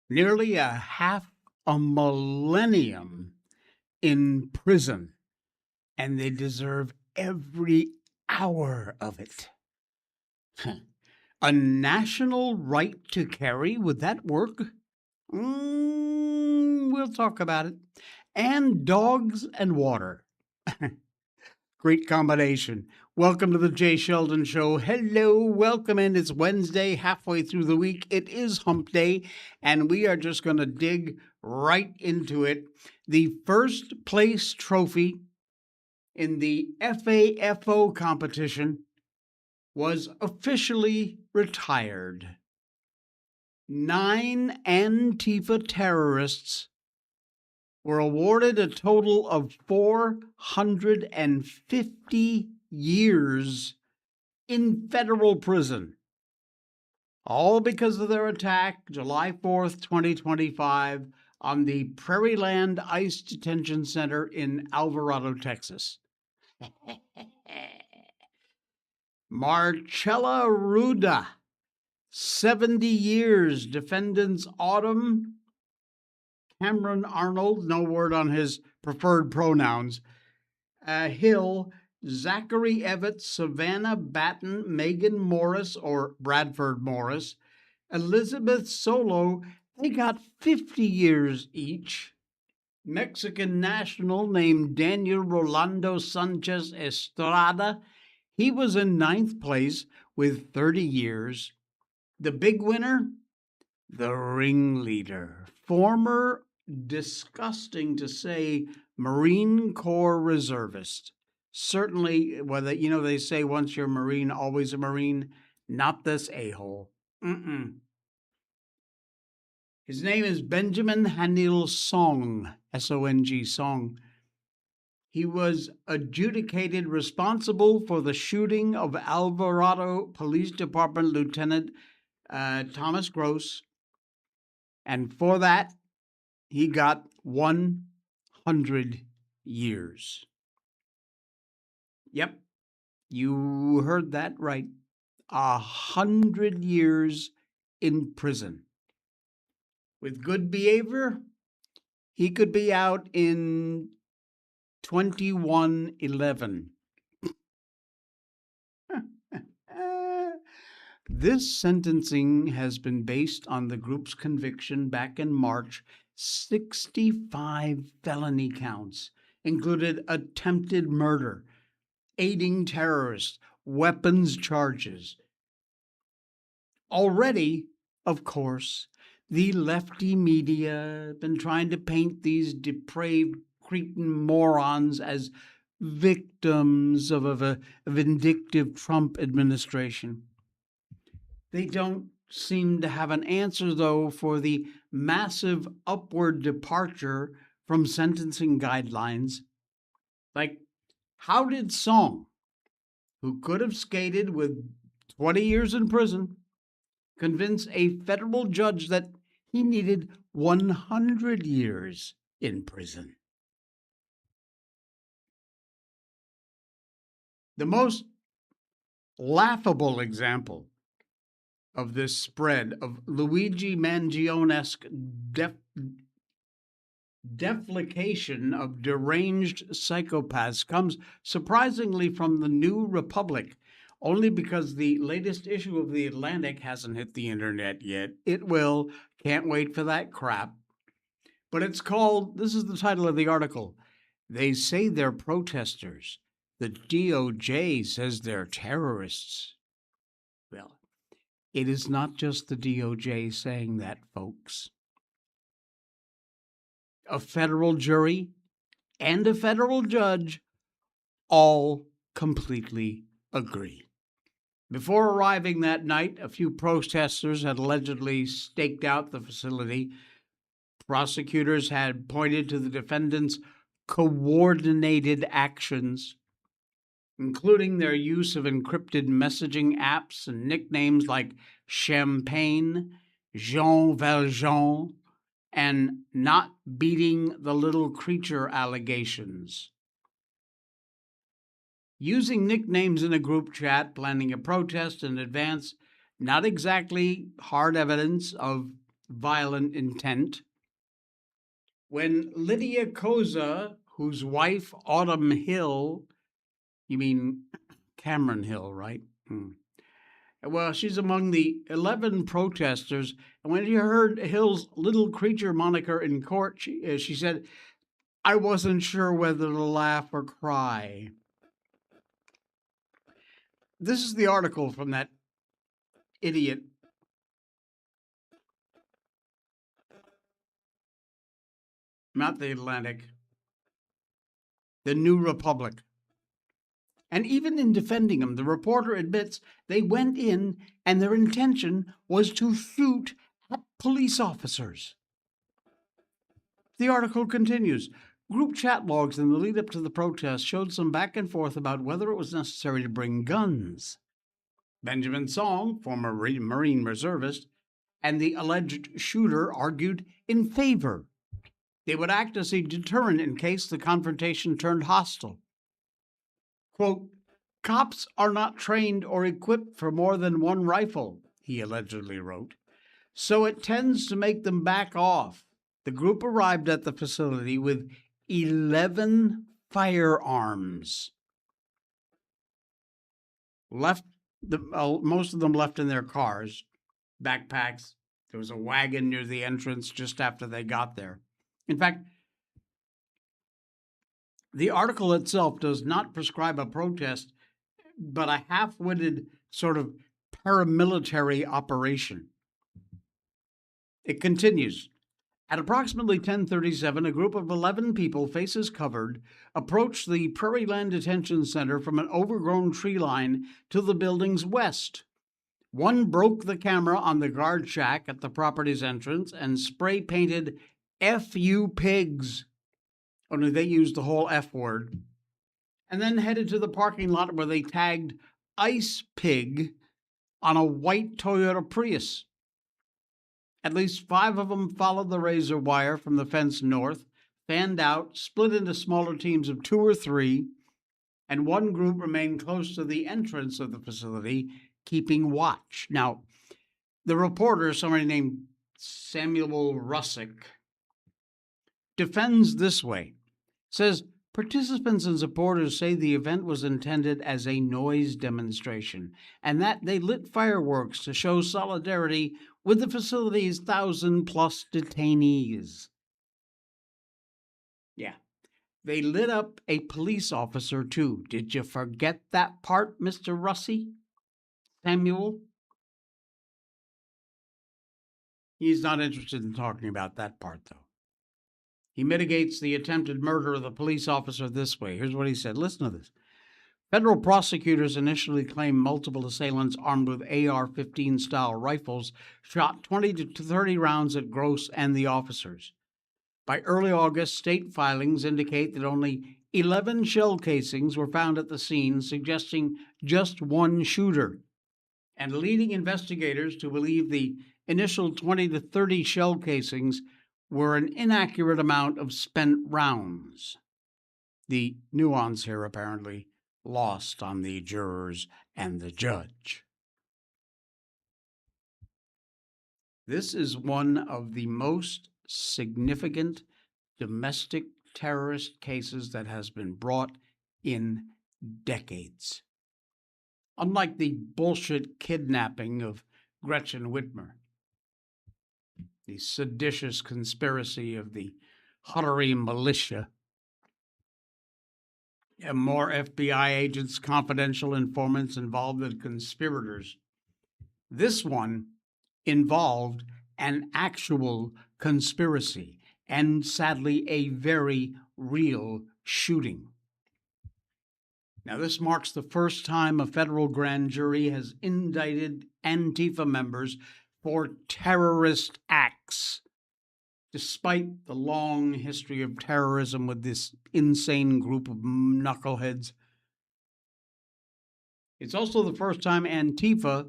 Nearly a half a millennium in prison, and they deserve every hour of it. A national right to carry, would that work? We'll talk about it. And dogs and water. Great combination. Welcome to the Jay Sheldon Show. Hello, welcome in. It's Wednesday, halfway through the week. It is hump day, and we are just going to dig right into it. The first place trophy in the FAFO competition was officially retired. 9 Antifa terrorists were awarded a total of 450 years in federal prison, all because of their attack July 4th, 2025, on the Prairieland ICE Detention Center in Alvarado, Texas. Marcella Ruda, 70 years. Defendants Autumn Cameron Arnold, no word on his preferred pronouns, Hill, Zachary Evett, Savannah Batten, Megan Morris, or Bradford Morris, Elizabeth Solo, they got 50 years each. Mexican national named Daniel Rolando Sanchez Estrada, he was in 9th place with 30 years. The big winner, the ringleader, former, disgusting to say, Marine Corps reservist. Certainly, whether, they say once you're a Marine, always a Marine. Not this a-hole. His name is Benjamin Hanil Song, S-O-N-G, Song. He was adjudicated responsible for the shooting of Alvarado Police Department Lieutenant Thomas Gross. And for that, he got 100 years. Yep, you heard that right. 100 years in prison. With good behavior, he could be out in 2111. This sentencing has been based on the group's conviction back in March. 65 felony counts included attempted murder, aiding terrorists, weapons charges. Already, of course, the lefty media have been trying to paint these depraved cretin morons as victims of a vindictive Trump administration. They don't seem to have an answer, though, for the massive upward departure from sentencing guidelines. Like, how did Song, who could have skated with 20 years in prison, convince a federal judge that he needed 100 years in prison? The most laughable example of this spread of Luigi Mangione-esque deflecation of deranged psychopaths comes surprisingly from the New Republic, only because the latest issue of The Atlantic hasn't hit the internet yet. It will. Can't wait for that crap. But it's called, this is the title of the article, "They Say They're Protesters. The DOJ says they're terrorists." Well, it is not just the DOJ saying that, folks. A federal jury and a federal judge all completely agree. Before arriving that night, a few protesters had allegedly staked out the facility. Prosecutors had pointed to the defendants' coordinated actions, including their use of encrypted messaging apps and nicknames like Champagne, Jean Valjean, and not beating the little creature allegations. Using nicknames in a group chat, planning a protest in advance, not exactly hard evidence of violent intent. When Lydia Koza, whose wife, Autumn Hill, you mean Cameron Hill, right? Well, she's among the 11 protesters. And when she heard Hill's little creature moniker in court, she said, I wasn't sure whether to laugh or cry. This is the article from that idiot. Not the Atlantic, the New Republic. And even in defending him, the reporter admits they went in and their intention was to shoot at police officers. The article continues. Group chat logs in the lead up to the protest showed some back and forth about whether it was necessary to bring guns. Benjamin Song, former Marine reservist, and the alleged shooter argued in favor. They would act as a deterrent in case the confrontation turned hostile. Quote, cops are not trained or equipped for more than one rifle, he allegedly wrote, so it tends to make them back off. The group arrived at the facility with 11 firearms. Most of them left in their cars, backpacks. There was a wagon near the entrance just after they got there. In fact, the article itself does not prescribe a protest, but a half-witted sort of paramilitary operation. It continues. At approximately 10:37, a group of 11 people, faces covered, approached the Prairieland Detention Center from an overgrown tree line to the building's west. One broke the camera on the guard shack at the property's entrance and spray painted F you pigs, only they used the whole F word, and then headed to the parking lot where they tagged Ice Pig on a white Toyota Prius. At least 5 of them followed the razor wire from the fence north, fanned out, split into smaller teams of 2 or 3, and one group remained close to the entrance of the facility, keeping watch. Now, the reporter, somebody named Samuel Russick, defends this way. Says, participants and supporters say the event was intended as a noise demonstration and that they lit fireworks to show solidarity with the facility's 1,000+ detainees. Yeah, they lit up a police officer too. Did you forget that part, Mr. Russie? Samuel? He's not interested in talking about that part, though. He mitigates the attempted murder of the police officer this way. Here's what he said. Listen to this. Federal prosecutors initially claimed multiple assailants armed with AR-15 style rifles shot 20 to 30 rounds at Gross and the officers. By early August, state filings indicate that only 11 shell casings were found at the scene, suggesting just one shooter, and leading investigators to believe the initial 20 to 30 shell casings were an inaccurate amount of spent rounds. The nuance here apparently lost on the jurors and the judge. This is one of the most significant domestic terrorist cases that has been brought in decades. Unlike the bullshit kidnapping of Gretchen Whitmer, the seditious conspiracy of the Huttery militia, and more FBI agents, confidential informants involved in conspirators. This one involved an actual conspiracy and, sadly, a very real shooting. Now, this marks the first time a federal grand jury has indicted Antifa members for terrorist acts, despite the long history of terrorism with this insane group of knuckleheads. It's also the first time Antifa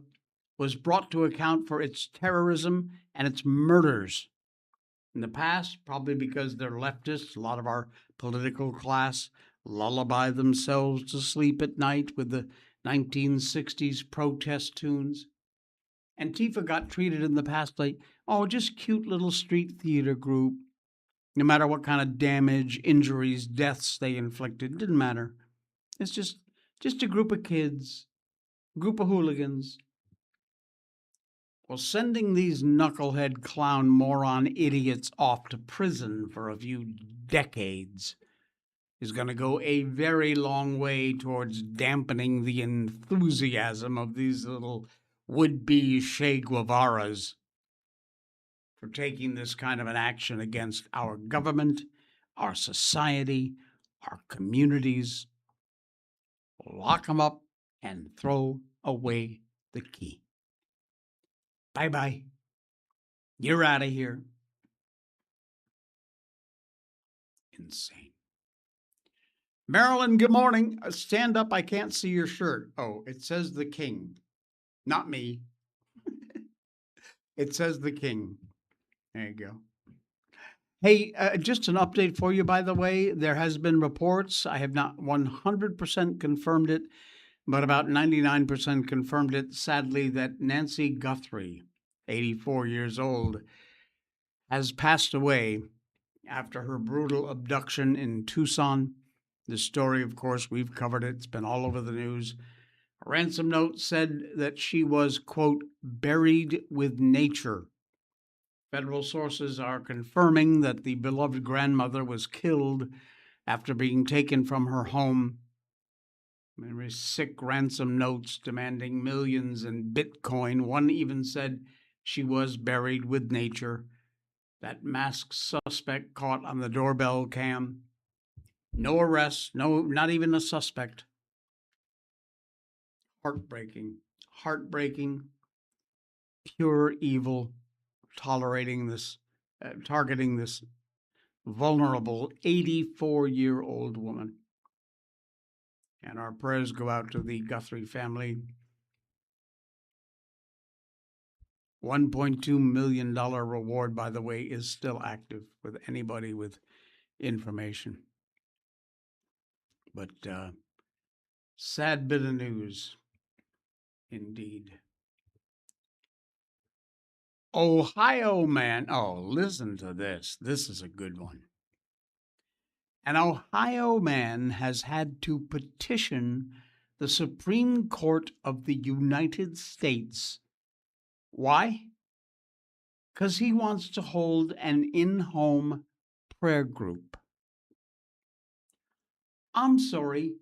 was brought to account for its terrorism and its murders. In the past, probably because they're leftists, a lot of our political class lullaby themselves to sleep at night with the 1960s protest tunes. Antifa got treated in the past like, oh, just cute little street theater group. No matter what kind of damage, injuries, deaths they inflicted, didn't matter. It's just a group of kids, group of hooligans. Well, sending these knucklehead clown moron idiots off to prison for a few decades is going to go a very long way towards dampening the enthusiasm of these little would-be Che Guevaras for taking this kind of an action against our government, our society, our communities. Lock them up and throw away the key. Bye-bye. You're out of here. Insane. Marilyn, good morning. Stand up. I can't see your shirt. Oh, it says the king. Not me. It says the king. There you go. Hey, just an update for you, by the way. There has been reports. I have not 100% confirmed it, but about 99% confirmed it, sadly, that Nancy Guthrie, 84 years old, has passed away after her brutal abduction in Tucson. The story, of course, we've covered it. It's been all over the news. A ransom note said that she was, quote, buried with nature. Federal sources are confirming that the beloved grandmother was killed after being taken from her home. Very sick ransom notes demanding millions in Bitcoin. One even said she was buried with nature. That masked suspect caught on the doorbell cam. No arrests, no, not even a suspect. Heartbreaking, heartbreaking, pure evil, targeting this vulnerable 84-year-old woman. And our prayers go out to the Guthrie family. $1.2 million reward, by the way, is still active with anybody with information. But sad bit of news, indeed. Ohio man. Oh, listen to this. This is a good one. An Ohio man has had to petition the Supreme Court of the United States. Why? Because he wants to hold an in-home prayer group. I'm sorry,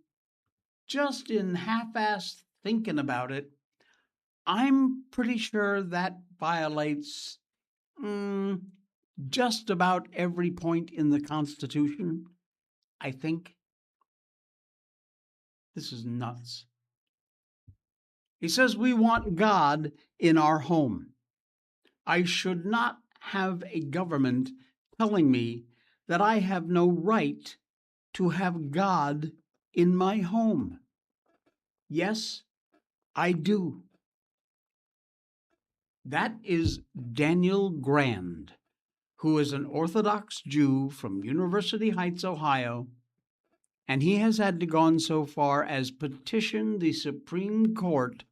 just in half-assed thinking about it, I'm pretty sure that violates just about every point in the Constitution, I think. This is nuts. He says we want God in our home. I should not have a government telling me that I have no right to have God in my home. Yes, I do. That is Daniel Grand, who is an Orthodox Jew from University Heights, Ohio, and he has had to go so far as petition the Supreme Court,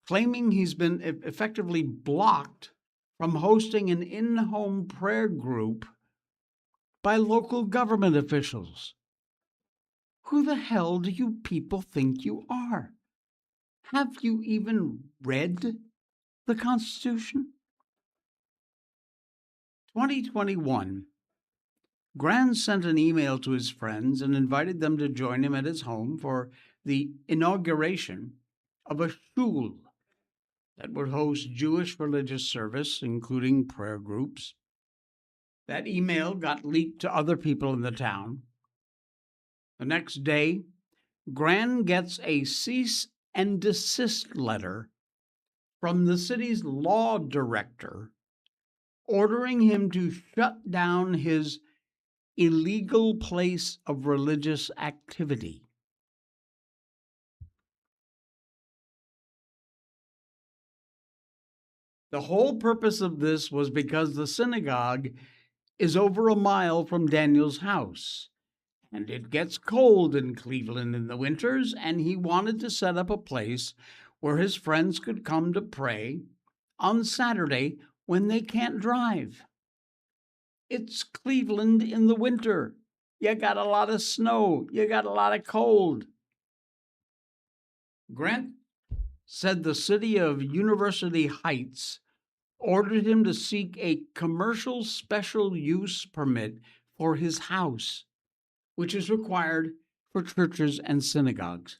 claiming he's been effectively blocked from hosting an in-home prayer group by local government officials. Who the hell do you people think you are? Have you even read the Constitution? 2021, Grand sent an email to his friends and invited them to join him at his home for the inauguration of a shul that would host Jewish religious service, including prayer groups. That email got leaked to other people in the town. The next day, Grand gets a cease and desist letter from the city's law director ordering him to shut down his illegal place of religious activity. The whole purpose of this was because the synagogue is over a mile from Daniel's house, and it gets cold in Cleveland in the winters, and he wanted to set up a place where his friends could come to pray on Saturday when they can't drive. It's Cleveland in the winter. You got a lot of snow. You got a lot of cold. Grant said the city of University Heights ordered him to seek a commercial special use permit for his house, which is required for churches and synagogues.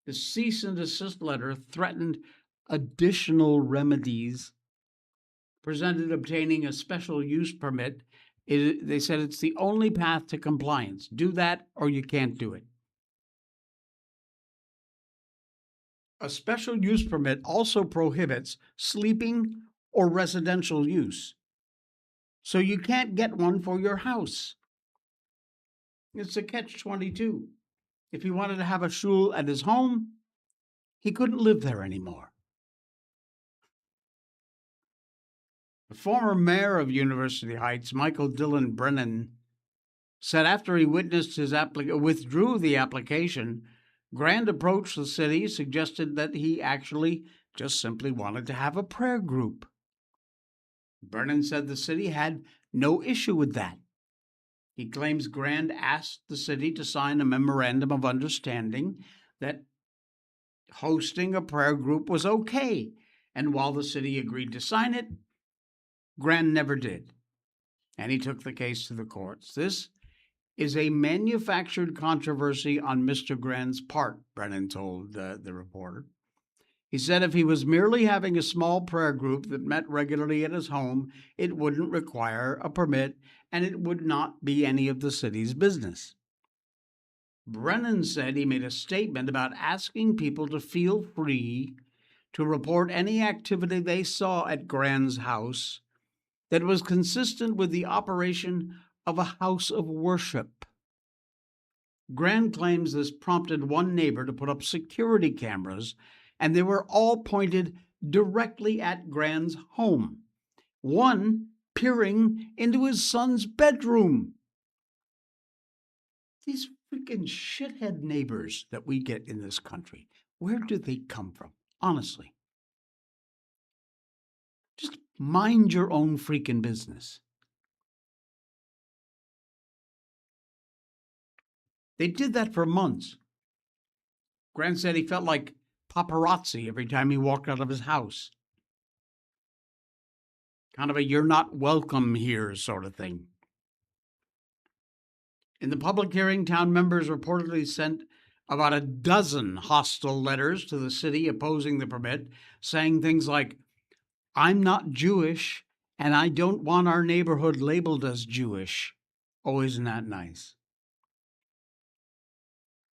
The cease and desist letter threatened additional remedies, presented obtaining a special use permit. They said it's the only path to compliance. Do that or you can't do it. A special use permit also prohibits sleeping or residential use. So you can't get one for your house. It's a catch-22. If he wanted to have a shul at his home, he couldn't live there anymore. The former mayor of University Heights, Michael Dillon Brennan, said after he witnessed withdrew the application, Grand approached the city, suggested that he actually just simply wanted to have a prayer group. Brennan said the city had no issue with that. He claims Grand asked the city to sign a memorandum of understanding that hosting a prayer group was okay, and while the city agreed to sign it, Grand never did, and he took the case to the courts. This is a manufactured controversy on Mr. Grand's part, Brennan told the reporter. He said if he was merely having a small prayer group that met regularly at his home, it wouldn't require a permit, and it would not be any of the city's business. Brennan said he made a statement about asking people to feel free to report any activity they saw at Grand's house that was consistent with the operation of a house of worship. Grand claims this prompted one neighbor to put up security cameras, and they were all pointed directly at Grand's home, one peering into his son's bedroom. These freaking shithead neighbors that we get in this country, where do they come from? Honestly. Just mind your own freaking business. They did that for months. Grant said he felt like paparazzi every time he walked out of his house. Kind of a you're not welcome here sort of thing. In the public hearing, town members reportedly sent about a dozen hostile letters to the city opposing the permit, saying things like, "I'm not Jewish, and I don't want our neighborhood labeled as Jewish." Oh, isn't that nice?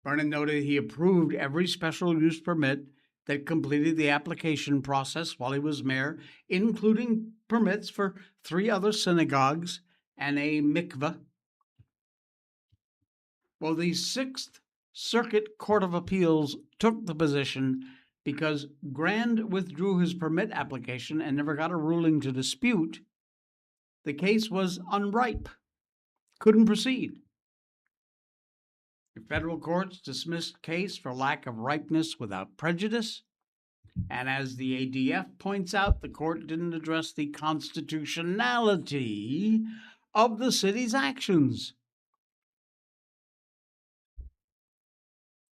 Brennan noted he approved every special use permit that completed the application process while he was mayor, including permits for 3 other synagogues and a mikveh. Well, the Sixth Circuit Court of Appeals took the position because Grand withdrew his permit application and never got a ruling to dispute. The case was unripe, couldn't proceed. The federal courts dismissed case for lack of ripeness without prejudice. And as the ADF points out, the court didn't address the constitutionality of the city's actions.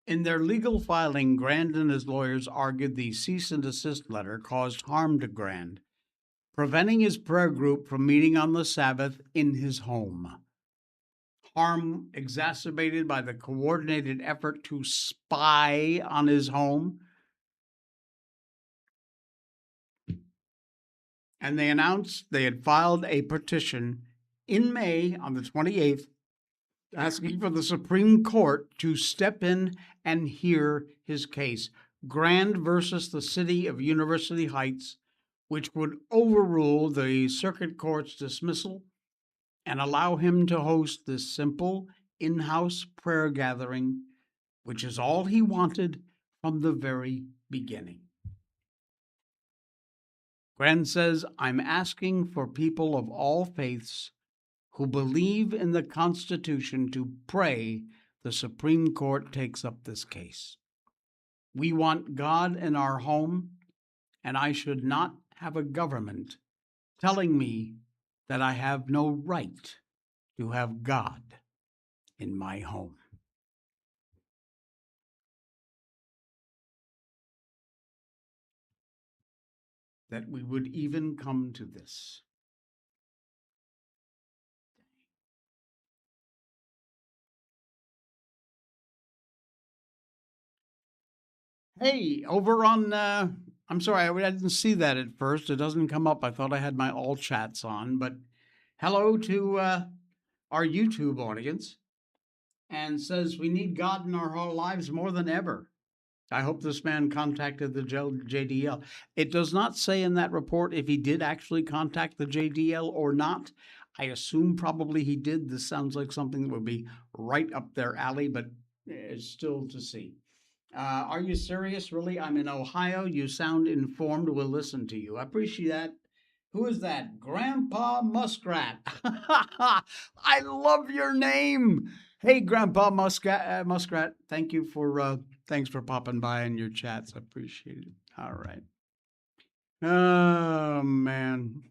In their legal filing, Grand and his lawyers argued the cease and desist letter caused harm to Grand, preventing his prayer group from meeting on the Sabbath in his home. Harm exacerbated by the coordinated effort to spy on his home. And they announced they had filed a petition in May on the 28th asking for the Supreme Court to step in and hear his case. Grand versus the city of University Heights, which would overrule the circuit court's dismissal and allow him to host this simple in-house prayer gathering, which is all he wanted from the very beginning. Grand says, "I'm asking for people of all faiths who believe in the Constitution to pray the Supreme Court takes up this case. We want God in our home, and I should not have a government telling me that I have no right to have God in my home. That we would even come to this. Hey, over on, I'm sorry, I didn't see that at first. It doesn't come up. I thought I had my all chats on, but hello to our YouTube audience, and says we need God in our whole lives more than ever. I hope this man contacted the JDL. It does not say in that report if he did actually contact the JDL or not. I assume probably he did. This sounds like something that would be right up their alley, but it's still to see. Are you serious? Really? I'm in Ohio. You sound informed. We'll listen to you. I appreciate that. Who is that? Grandpa Muskrat. I love your name. Hey, Grandpa Muskrat. Thank you for thanks for popping by in your chats. I appreciate it. All right. Oh man.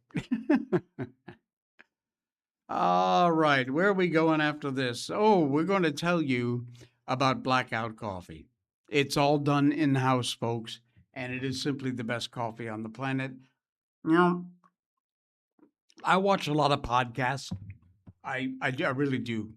All right. Where are we going after this? Oh, we're going to tell you about Blackout Coffee. It's all done in house, folks, and it is simply the best coffee on the planet. You know, I watch a lot of podcasts. I really do.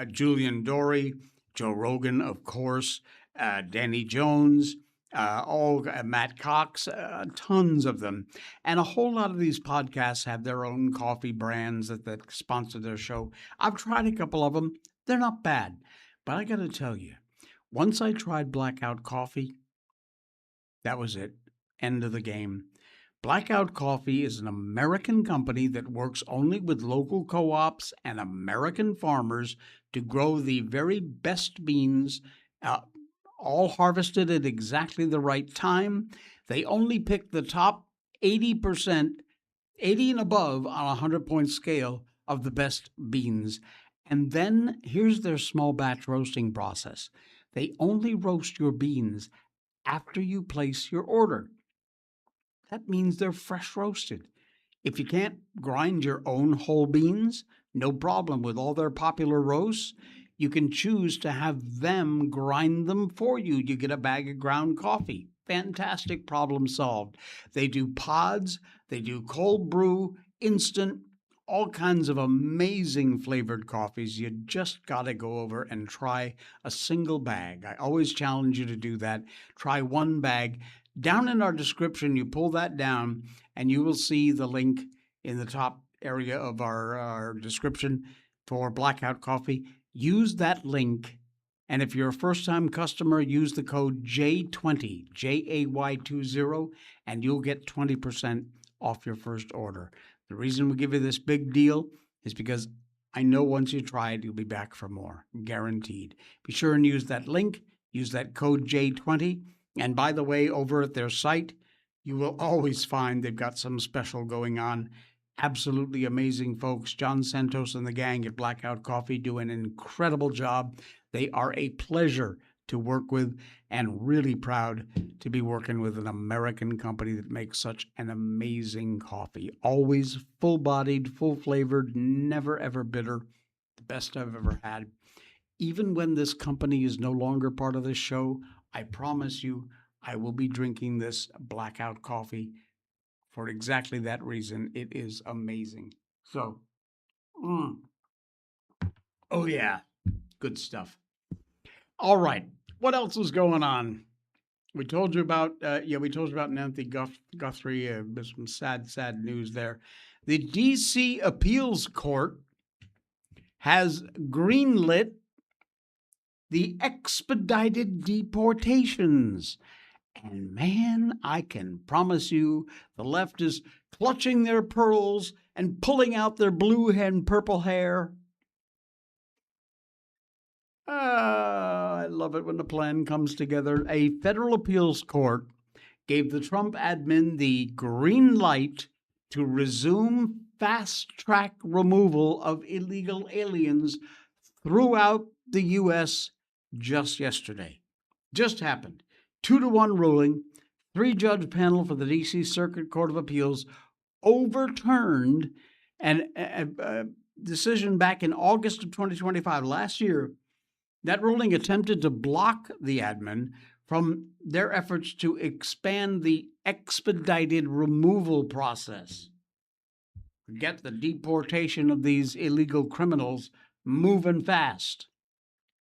Julian Dory, Joe Rogan, of course, Danny Jones, Matt Cox, tons of them. And a whole lot of these podcasts have their own coffee brands that sponsor their show. I've tried a couple of them. They're not bad. But I got to tell you, once I tried Blackout Coffee, that was it. End of the game. Blackout Coffee is an American company that works only with local co-ops and American farmers to grow the very best beans, all harvested at exactly the right time. They only pick the top 80%, 80 and above on a 100-point scale of the best beans. And then here's their small batch roasting process. They only roast your beans after you place your order. That means they're fresh roasted. If you can't grind your own whole beans, no problem. With all their popular roasts, you can choose to have them grind them for you. You get a bag of ground coffee. Fantastic, problem solved. They do pods, they do cold brew, instant, all kinds of amazing flavored coffees. You just got to go over and try a single bag. I always challenge you to do that. Try one bag. Down in our description, you pull that down and you will see the link in the top area of our description for Blackout Coffee. Use that link, and if you're a first-time customer, use the code J20, JAY20, and you'll get 20% off your first order. The reason we give you this big deal is because I know once you try it, you'll be back for more, guaranteed. Be sure and use that link, use that code J20, and by the way, over at their site, you will always find they've got some special going on. Absolutely amazing folks. John Santos and the gang at Blackout Coffee do an incredible job. They are a pleasure to work with, and really proud to be working with an American company that makes such an amazing coffee. Always full-bodied, full-flavored, never ever bitter. The best I've ever had. Even when this company is no longer part of this show, I promise you I will be drinking this Blackout Coffee for exactly that reason. It is amazing. So, oh yeah, good stuff. All right, what else is going on? We told you about Nancy Guthrie. There's some sad news there. The D.C. Appeals Court has greenlit the expedited deportations. And man, I can promise you the left is clutching their pearls and pulling out their blue and purple hair. I love it when the plan comes together. A federal appeals court gave the Trump admin the green light to resume fast-track removal of illegal aliens throughout the U.S. just yesterday. Just happened. 2-1 ruling, Three-judge panel for the D.C. Circuit Court of Appeals overturned a decision back in August of 2025, last year. That ruling attempted to block the admin from their efforts to expand the expedited removal process. Get the deportation of these illegal criminals moving fast.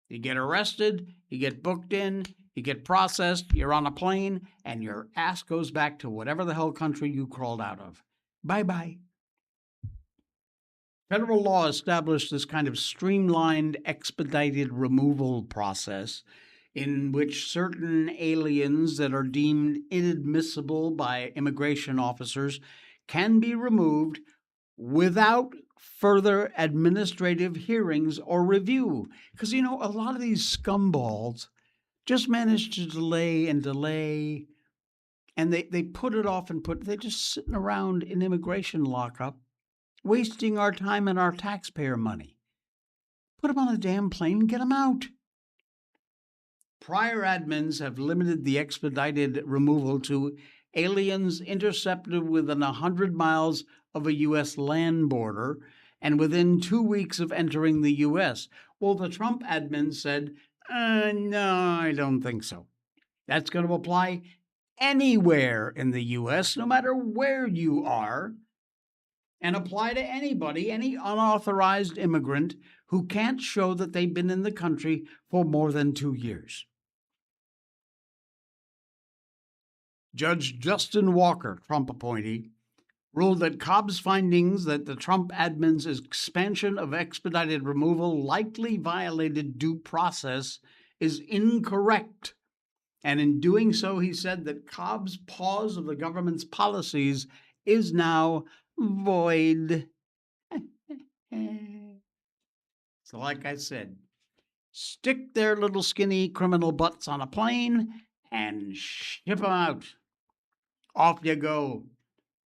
You get arrested, you get booked in, you get processed, you're on a plane, and your ass goes back to whatever the hell country you crawled out of. Bye-bye. Federal law established this kind of streamlined, expedited removal process in which certain aliens that are deemed inadmissible by immigration officers can be removed without further administrative hearings or review. Because, a lot of these scumballs just manage to delay and delay, and they put it off and they're just sitting around in immigration lockup, wasting our time and our taxpayer money. Put them on a damn plane and get them out. Prior admins have limited the expedited removal to aliens intercepted within 100 miles of a U.S. land border and within 2 weeks of entering the U.S. Well, the Trump admin said, no, I don't think so. That's going to apply anywhere in the U.S., no matter where you are, and apply to anybody, any unauthorized immigrant who can't show that they've been in the country for more than 2 years. Judge Justin Walker, Trump appointee, ruled that Cobb's findings that the Trump admin's expansion of expedited removal likely violated due process is incorrect. And in doing so, he said that Cobb's pause of the government's policies is now void. So like I said, stick their little skinny criminal butts on a plane and ship them out. Off you go.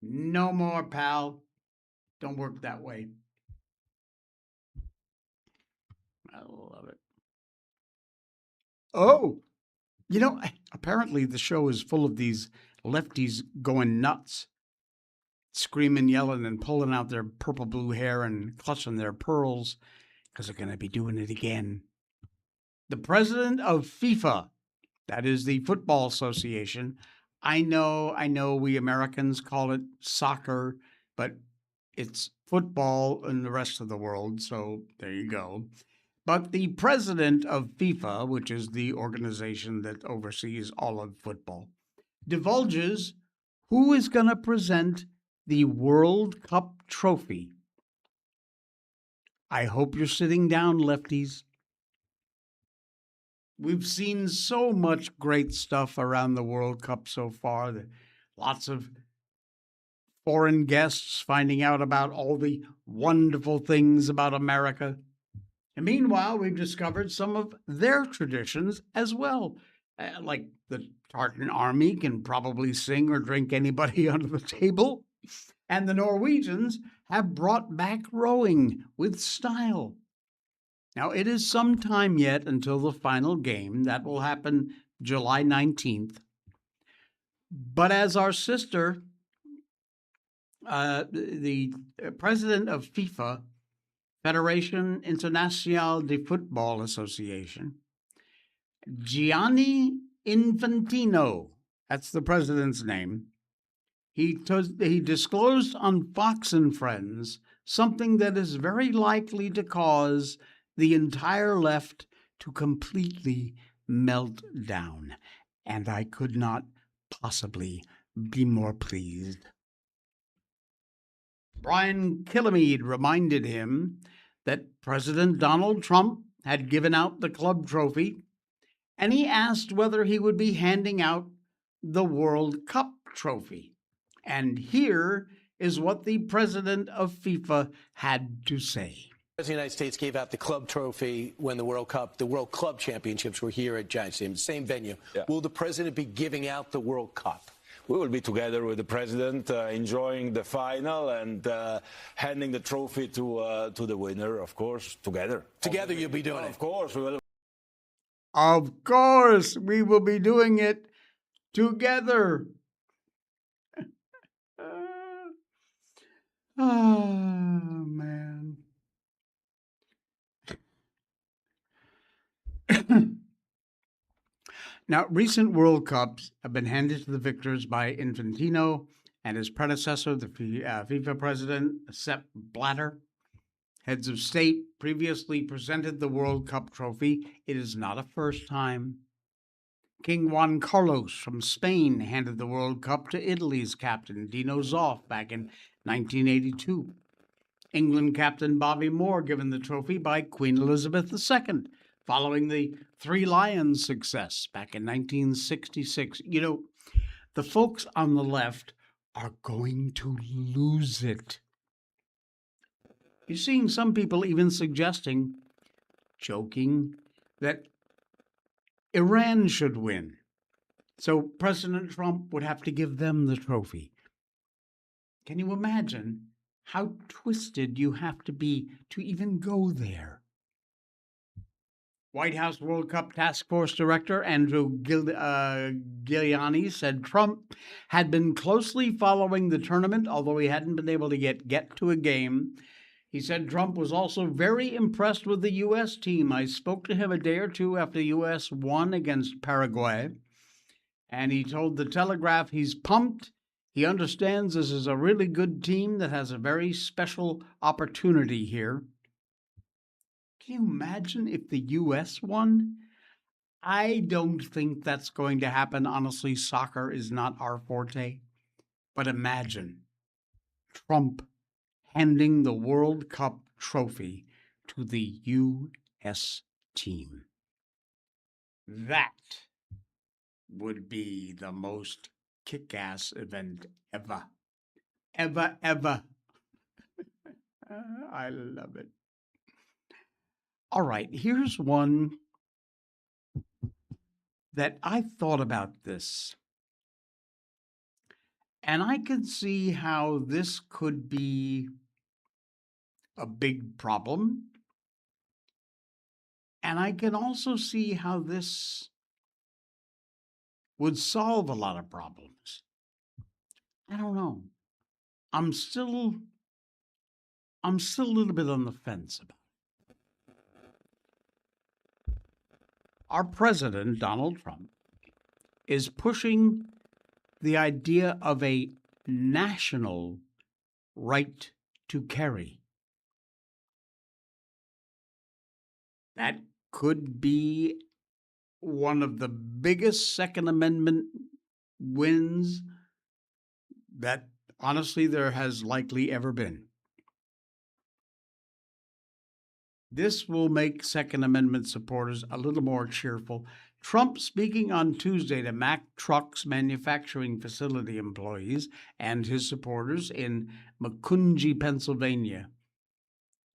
No more, pal. Don't work that way. I love it. Oh, apparently the show is full of these lefties going nuts, screaming, yelling, and pulling out their purple blue hair and clutching their pearls because they're going to be doing it again. The president of FIFA, that is the Football Association. I know we Americans call it soccer, but it's football in the rest of the world, so there you go. But the president of FIFA, which is the organization that oversees all of football, divulges who is going to present the World Cup trophy. I hope you're sitting down, lefties. We've seen so much great stuff around the World Cup so far. Lots of foreign guests finding out about all the wonderful things about America. And meanwhile, we've discovered some of their traditions as well. Like the Tartan army can probably sing or drink anybody under the table. And the Norwegians have brought back rowing with style. Now, it is some time yet until the final game. That will happen July 19th. But as our sister, the president of FIFA, Federation Internationale de Football Association, Gianni Infantino, that's the president's name, he disclosed on Fox and Friends something that is very likely to cause the entire left to completely melt down. And I could not possibly be more pleased. Brian Kilmeade reminded him that President Donald Trump had given out the club trophy, and he asked whether he would be handing out the World Cup trophy. And here is what the president of FIFA had to say. The United States gave out the club trophy when the World Club Championships were here at Giants Stadium, same venue. Yeah. Will the president be giving out the World Cup? We will be together with the president, enjoying the final and handing the trophy to the winner, of course, together. Together you'll be doing it. Of course, we will. Of course, we will be doing it together. Oh, man. Now, recent World Cups have been handed to the victors by Infantino and his predecessor, the FIFA president, Sepp Blatter. Heads of state previously presented the World Cup trophy. It is not a first time. King Juan Carlos from Spain handed the World Cup to Italy's captain, Dino Zoff, back in 1982. England captain Bobby Moore given the trophy by Queen Elizabeth II, following the Three Lions success back in 1966. You know, the folks on the left are going to lose it. You're seeing some people even suggesting, joking, that Iran should win. So President Trump would have to give them the trophy. Can you imagine how twisted you have to be to even go there? White House World Cup Task Force Director Andrew Giuliani said Trump had been closely following the tournament, although he hadn't been able to get to a game. He said Trump was also very impressed with the U.S. team. I spoke to him a day or two after the U.S. won against Paraguay, and he told The Telegraph he's pumped. He understands this is a really good team that has a very special opportunity here. Can you imagine if the U.S. won? I don't think that's going to happen. Honestly, soccer is not our forte. But imagine Trump handing the World Cup trophy to the U.S. team. That would be the most kick-ass event ever. Ever. I love it. All right, here's one that I thought about this. And I could see how this could be a big problem. And I can also see how this would solve a lot of problems. I don't know. I'm still a little bit on the fence about it. Our president, Donald Trump, is pushing the idea of a national right to carry. That could be one of the biggest Second Amendment wins that, honestly, there has likely ever been. This will make Second Amendment supporters a little more cheerful. Trump, speaking on Tuesday to Mack Trucks manufacturing facility employees and his supporters in Macungie, Pennsylvania,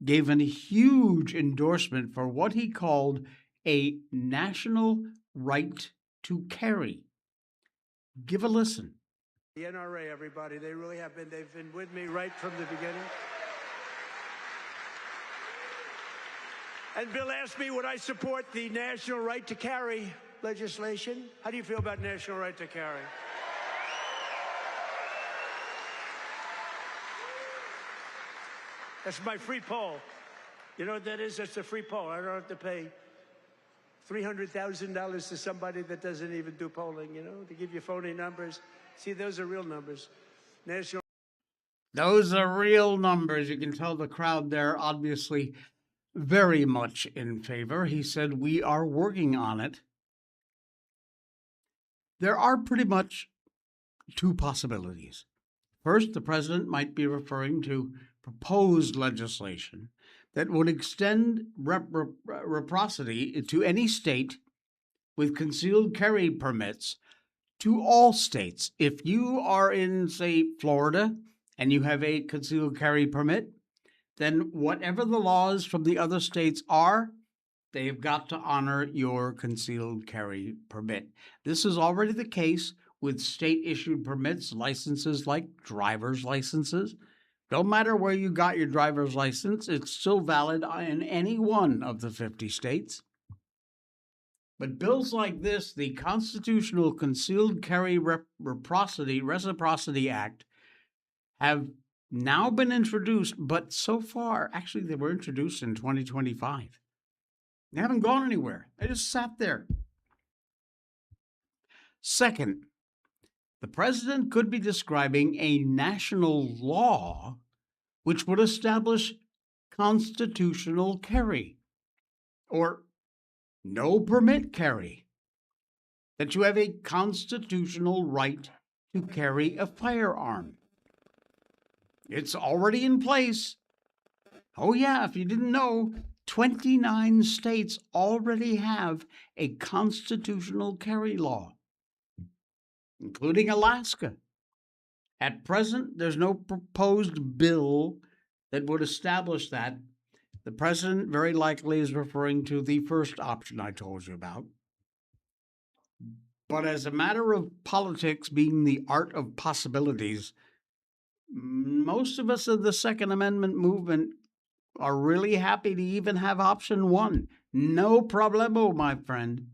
gave a huge endorsement for what he called a national right to carry. Give a listen. The NRA, everybody, they really have been. They've been with me right from the beginning. And Bill asked me, would I support the national right to carry legislation? How do you feel about national right to carry? That's my free poll. You know what that is? That's a free poll. I don't have to pay $300,000 to somebody that doesn't even do polling, you know, to give you phony numbers. See, those are real numbers. Those are real numbers. You can tell the crowd there, obviously, very much in favor. He said, we are working on it. There are pretty much two possibilities. First, the president might be referring to proposed legislation that would extend reciprocity to any state with concealed carry permits to all states. If you are in, say, Florida, and you have a concealed carry permit, then whatever the laws from the other states are, they've got to honor your concealed carry permit. This is already the case with state-issued permits, licenses like driver's licenses. Don't matter where you got your driver's license, it's still valid in any one of the 50 states. But bills like this, the Constitutional Concealed Carry Reciprocity Act, have now been introduced, but so far, actually, they were introduced in 2025. They haven't gone anywhere. They just sat there. Second, the president could be describing a national law which would establish constitutional carry or no permit carry, that you have a constitutional right to carry a firearm. It's already in place. Oh, yeah, if you didn't know, 29 states already have a constitutional carry law, including Alaska. At present, there's no proposed bill that would establish that. The president very likely is referring to the first option I told you about. But as a matter of politics being the art of possibilities, most of us in the Second Amendment movement are really happy to even have option one. No problemo, my friend.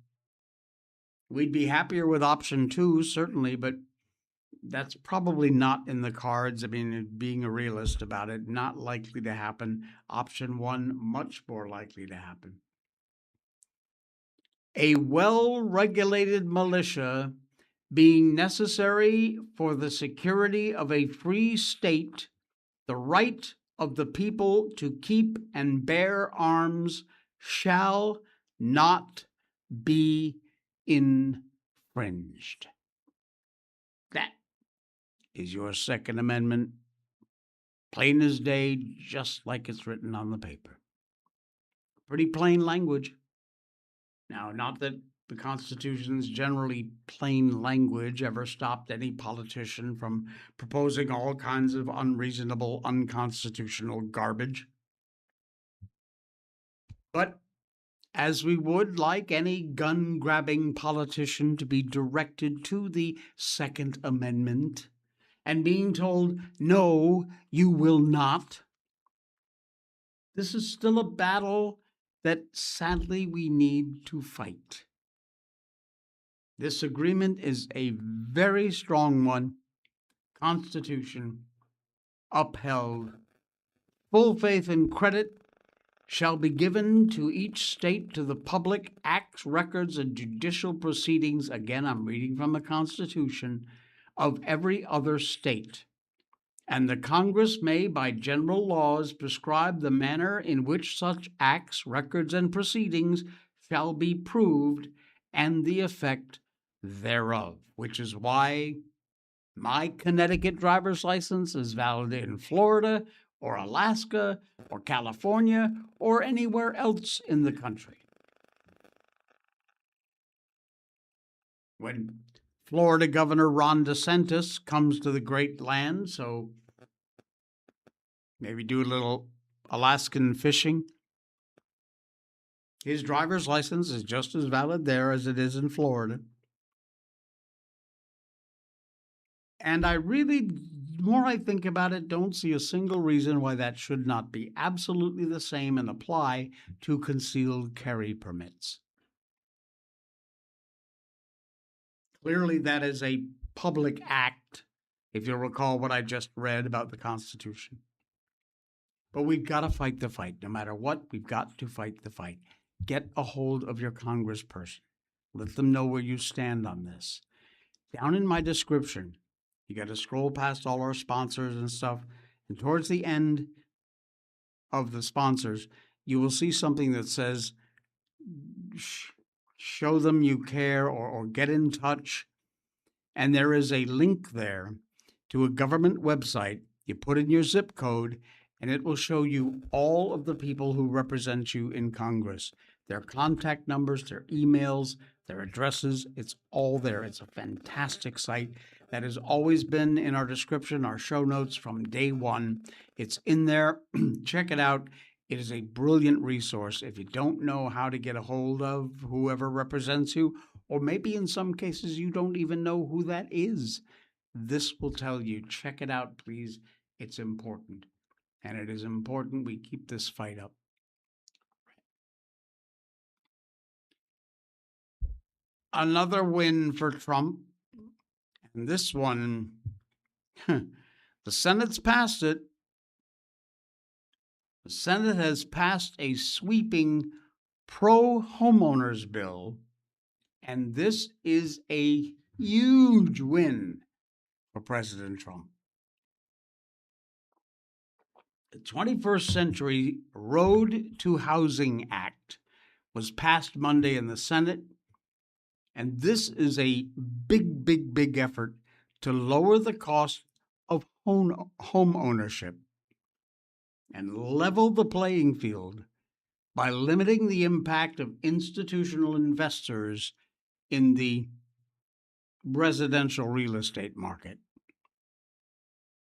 We'd be happier with option two, certainly, but that's probably not in the cards. I mean, being a realist about it, not likely to happen. Option one, much more likely to happen. A well-regulated militia being necessary for the security of a free state, the right of the people to keep and bear arms shall not be infringed. That is your Second Amendment, plain as day, just like it's written on the paper. Pretty plain language. Now, not that the Constitution's generally plain language ever stopped any politician from proposing all kinds of unreasonable, unconstitutional garbage. But as we would like any gun-grabbing politician to be directed to the Second Amendment and being told, no, you will not, this is still a battle that sadly we need to fight. This agreement is a very strong one. Constitution upheld. Full faith and credit shall be given to each state, to the public acts, records, and judicial proceedings, again, I'm reading from the Constitution, of every other state. And the Congress may, by general laws, prescribe the manner in which such acts, records, and proceedings shall be proved, and the effect thereof, which is why my Connecticut driver's license is valid in Florida or Alaska or California or anywhere else in the country. When Florida Governor Ron DeSantis comes to the great land, so maybe do a little Alaskan fishing, his driver's license is just as valid there as it is in Florida. And I really, the more I think about it, don't see a single reason why that should not be absolutely the same and apply to concealed carry permits. Clearly, that is a public act, if you'll recall what I just read about the Constitution. But we've got to fight the fight. No matter what, we've got to fight the fight. Get a hold of your congressperson. Let them know where you stand on this. Down in my description, you got to scroll past all our sponsors and stuff, and towards the end of the sponsors, you will see something that says, show them you care, or get in touch. And there is a link there to a government website. You put in your zip code, and it will show you all of the people who represent you in Congress. Their contact numbers, their emails, their addresses, it's all there. It's a fantastic site that has always been in our description, our show notes from day one. It's in there. Check it out. It is a brilliant resource. If you don't know how to get a hold of whoever represents you, or maybe in some cases you don't even know who that is, this will tell you. Check it out, please. It's important. And it is important we keep this fight up. Another win for Trump. And this one, the Senate's passed it. The Senate has passed a sweeping pro-homeowners bill, and this is a huge win for President Trump. The 21st Century Road to Housing Act was passed Monday in the Senate, and this is a big effort to lower the cost of home ownership and level the playing field by limiting the impact of institutional investors in the residential real estate market.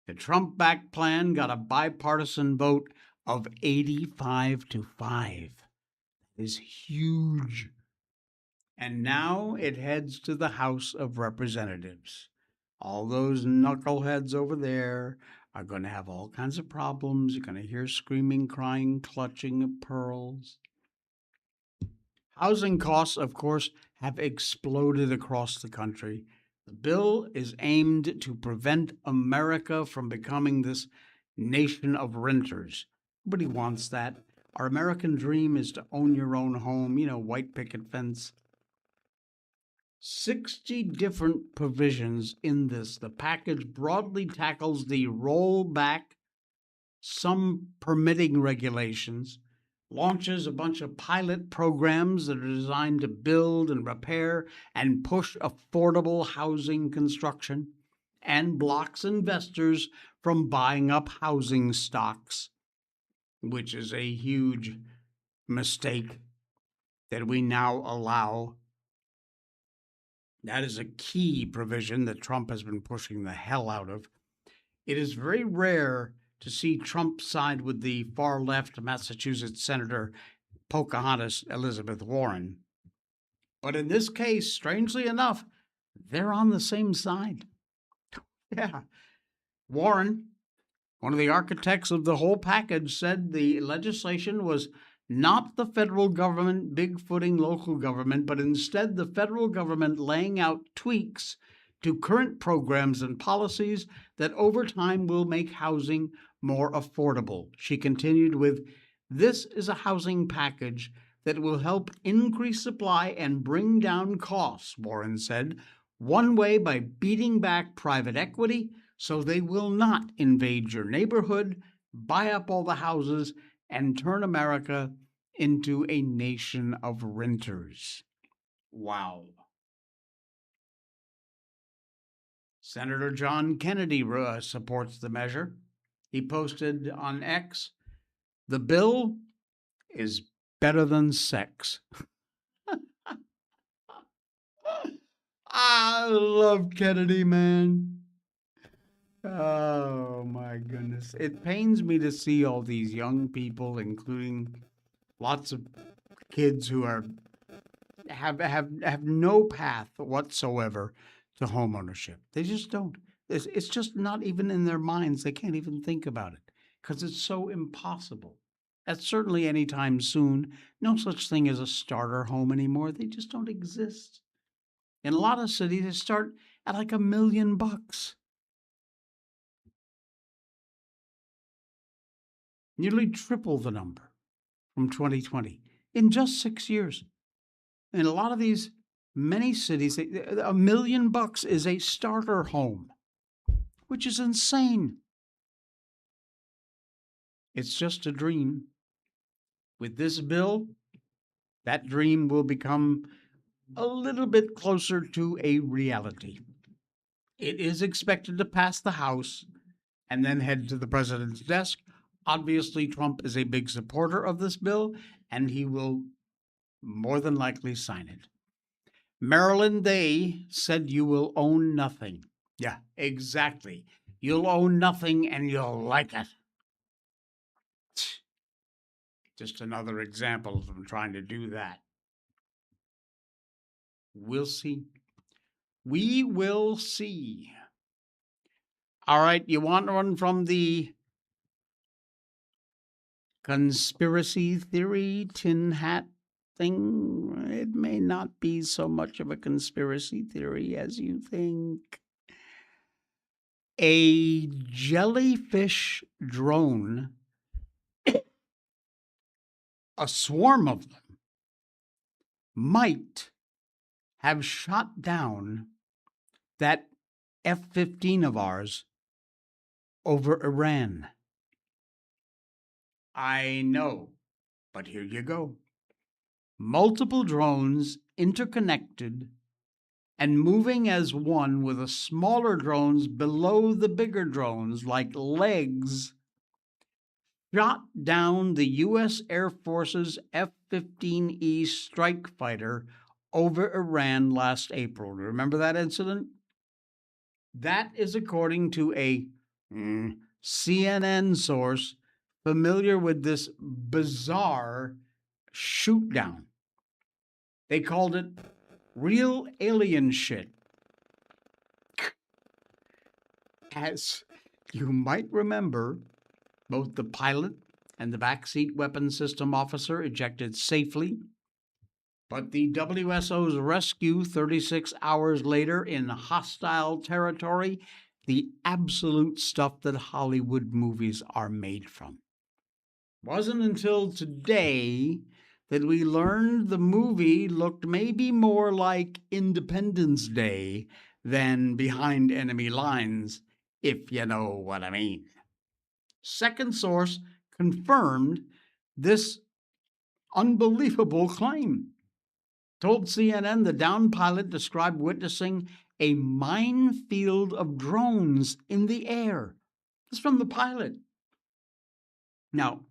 The Trump-backed plan got a bipartisan vote of 85-5. That is huge. And now it heads to the House of Representatives. All those knuckleheads over there are going to have all kinds of problems. You're going to hear screaming, crying, clutching of pearls. Housing costs, of course, have exploded across the country. The bill is aimed to prevent America from becoming this nation of renters. Nobody wants that. Our American dream is to own your own home, white picket fence. 60 different provisions in this. The package broadly tackles the rollback, some permitting regulations, launches a bunch of pilot programs that are designed to build and repair and push affordable housing construction, and blocks investors from buying up housing stocks, which is a huge mistake that we now allow. That is a key provision that Trump has been pushing the hell out of. It is very rare to see Trump side with the far-left Massachusetts Senator Pocahontas Elizabeth Warren. But in this case, strangely enough, they're on the same side. Yeah. Warren, one of the architects of the whole package, said the legislation was not the federal government bigfooting local government, but instead the federal government laying out tweaks to current programs and policies that over time will make housing more affordable. She continued with, "This is a housing package that will help increase supply and bring down costs," Warren said, "one way by beating back private equity so they will not invade your neighborhood, buy up all the houses, and turn America into a nation of renters." Wow. Senator John Kennedy supports the measure. He posted on X, "The bill is better than sex." I love Kennedy, man. Oh my goodness. It pains me to see all these young people, including lots of kids who have no path whatsoever to homeownership. They just don't. It's just not even in their minds. They can't even think about it because it's so impossible. That's certainly anytime soon. No such thing as a starter home anymore. They just don't exist. In a lot of cities, they start at like $1 million. Nearly triple the number from 2020 in just 6 years. In a lot of these, many cities, $1 million is a starter home, which is insane. It's just a dream. With this bill, that dream will become a little bit closer to a reality. It is expected to pass the House and then head to the president's desk. Obviously, Trump is a big supporter of this bill, and he will more than likely sign it. Maryland, they said you will own nothing. Yeah, exactly. You'll own nothing and you'll like it. Just another example of them trying to do that. We'll see. We will see. All right, you want one from the conspiracy theory tin hat thing, it may not be so much of a conspiracy theory as you think. A jellyfish drone, a swarm of them, might have shot down that F-15 of ours over Iran. I know, but here you go. Multiple drones interconnected and moving as one with the smaller drones below the bigger drones like legs, shot down the U.S. Air Force's F-15E strike fighter over Iran last April. Remember that incident? That is according to a CNN source familiar with this bizarre shoot down. They called it real alien shit. As you might remember, both the pilot and the backseat weapon system officer ejected safely, but the WSO's rescue 36 hours later in hostile territory, the absolute stuff that Hollywood movies are made from. Wasn't until today that we learned the movie looked maybe more like Independence Day than Behind Enemy Lines, if you know what I mean. Second source confirmed this unbelievable claim. Told CNN the downed pilot described witnessing a minefield of drones in the air. This is from the pilot. Now,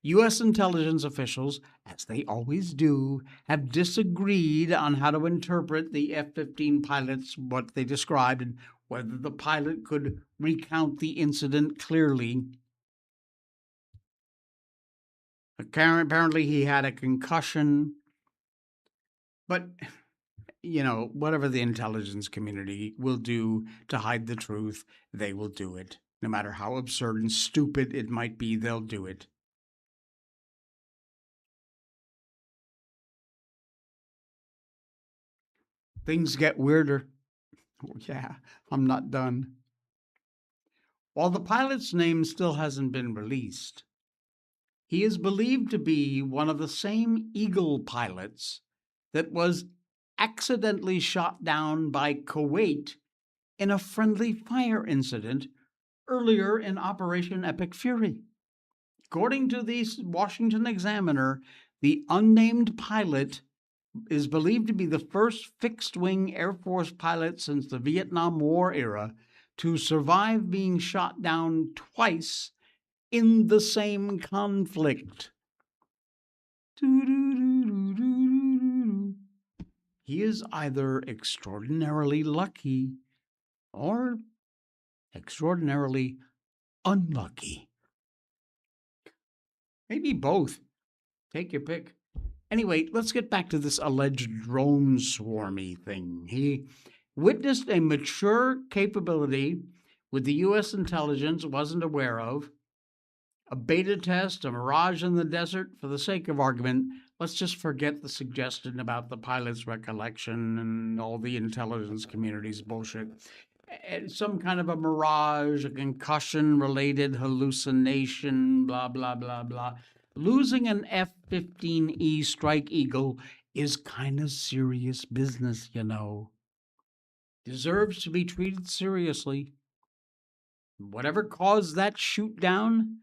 U.S. intelligence officials, as they always do, have disagreed on how to interpret the F-15 pilots, what they described, and whether the pilot could recount the incident clearly. Apparently, he had a concussion. But, whatever the intelligence community will do to hide the truth, they will do it. No matter how absurd and stupid it might be, they'll do it. Things get weirder. Oh, yeah, I'm not done. While the pilot's name still hasn't been released, he is believed to be one of the same Eagle pilots that was accidentally shot down by Kuwait in a friendly fire incident earlier in Operation Epic Fury. According to the Washington Examiner, the unnamed pilot is believed to be the first fixed-wing Air Force pilot since the Vietnam War era to survive being shot down twice in the same conflict. He is either extraordinarily lucky or extraordinarily unlucky. Maybe both. Take your pick. Anyway, let's get back to this alleged drone swarmy thing. He witnessed a mature capability with the U.S. intelligence wasn't aware of, a beta test, a mirage in the desert. For the sake of argument, let's just forget the suggestion about the pilot's recollection and all the intelligence community's bullshit. Some kind of a mirage, a concussion-related hallucination, blah, blah, blah, blah. Losing an F-15E Strike Eagle is kind of serious business, Deserves to be treated seriously. Whatever caused that shoot down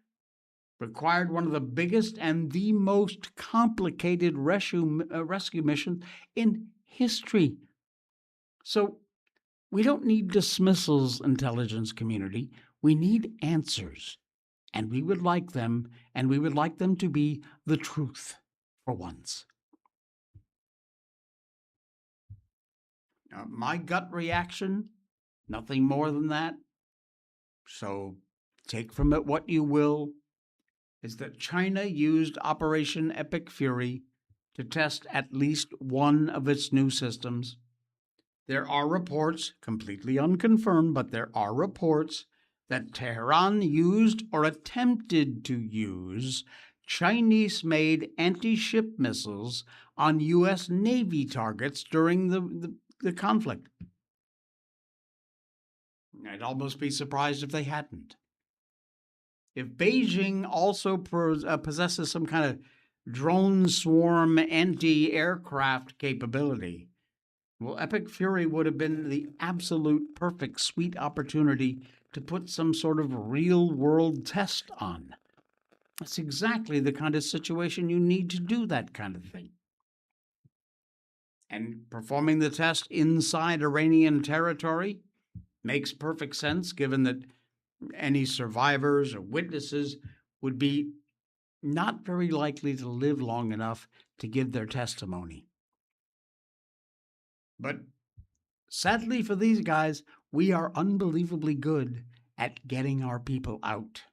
required one of the biggest and the most complicated rescue missions in history. So we don't need dismissals, intelligence community. We need answers. And we would like them, to be the truth for once. My gut reaction, nothing more than that. So take from it what you will, is that China used Operation Epic Fury to test at least one of its new systems. There are reports, completely unconfirmed, but there are reports that Tehran used or attempted to use Chinese-made anti-ship missiles on U.S. Navy targets during the conflict. I'd almost be surprised if they hadn't. If Beijing also possesses some kind of drone swarm anti-aircraft capability, well, Epic Fury would have been the absolute perfect sweet opportunity to put some sort of real-world test on. That's exactly the kind of situation you need to do that kind of thing. And performing the test inside Iranian territory makes perfect sense, given that any survivors or witnesses would be not very likely to live long enough to give their testimony. But sadly for these guys, we are unbelievably good at getting our people out.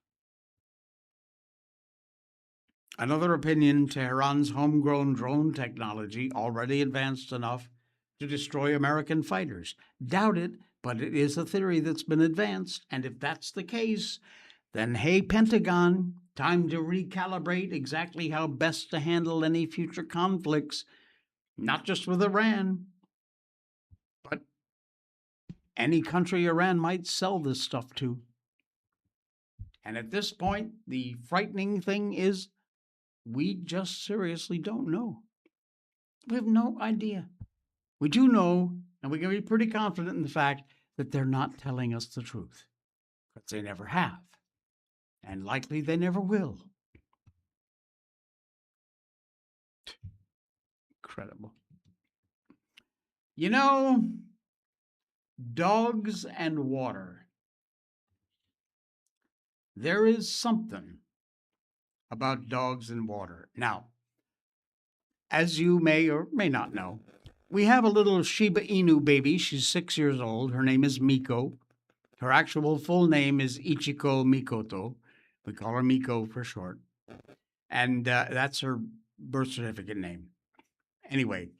Another opinion, Tehran's homegrown drone technology already advanced enough to destroy American fighters. Doubt it, but it is a theory that's been advanced, and if that's the case, then hey, Pentagon, time to recalibrate exactly how best to handle any future conflicts, not just with Iran, but any country Iran might sell this stuff to. And at this point, the frightening thing is we just seriously don't know. We have no idea. We do know, and we can be pretty confident in the fact that they're not telling us the truth, because they never have, and likely they never will. Incredible. You know, dogs and water. There is something about dogs and water. Now, as you may or may not know, we have a little Shiba Inu baby. She's 6 years old. Her name is Miko. Her actual full name is Ichiko Mikoto. We call her Miko for short. And that's her birth certificate name. Anyway,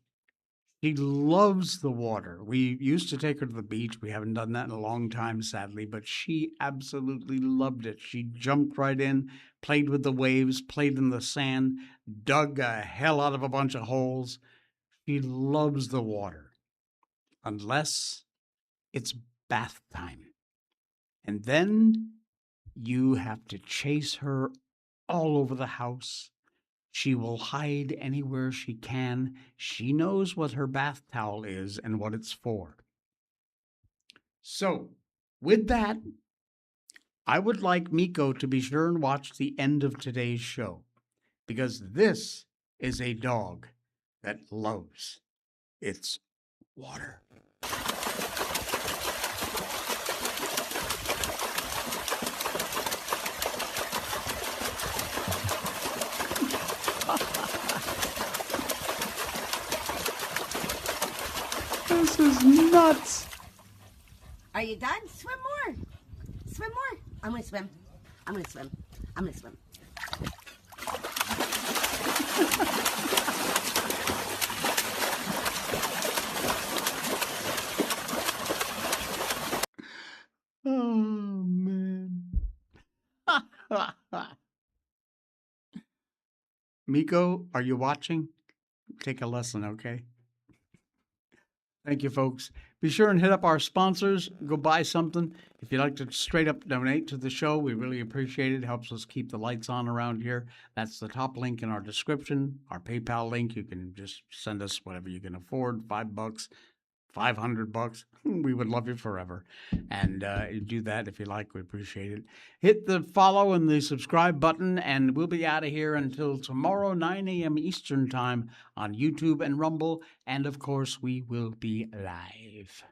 she loves the water. We used to take her to the beach. We haven't done that in a long time, sadly, but she absolutely loved it. She jumped right in, played with the waves, played in the sand, dug a hell out of a bunch of holes. She loves the water, unless it's bath time. And then you have to chase her all over the house. She will hide anywhere she can. She knows what her bath towel is and what it's for. So, with that, I would like Miko to be sure and watch the end of today's show, because this is a dog that loves its water. This is nuts. Are you done? Swim more. Swim more. I'm going to swim. I'm going to swim. I'm going to swim. Oh, man. Miko, are you watching? Take a lesson, okay? Thank you, folks. Be sure and hit up our sponsors. Go buy something. If you'd like to straight up donate to the show, we really appreciate it. It helps us keep the lights on around here. That's the top link in our description. Our PayPal link, you can just send us whatever you can afford, $5, $500. We would love you forever. And do that if you like. We appreciate it. Hit the follow and the subscribe button, and we'll be out of here until tomorrow, 9 a.m. Eastern Time on YouTube and Rumble. And, of course, we will be live.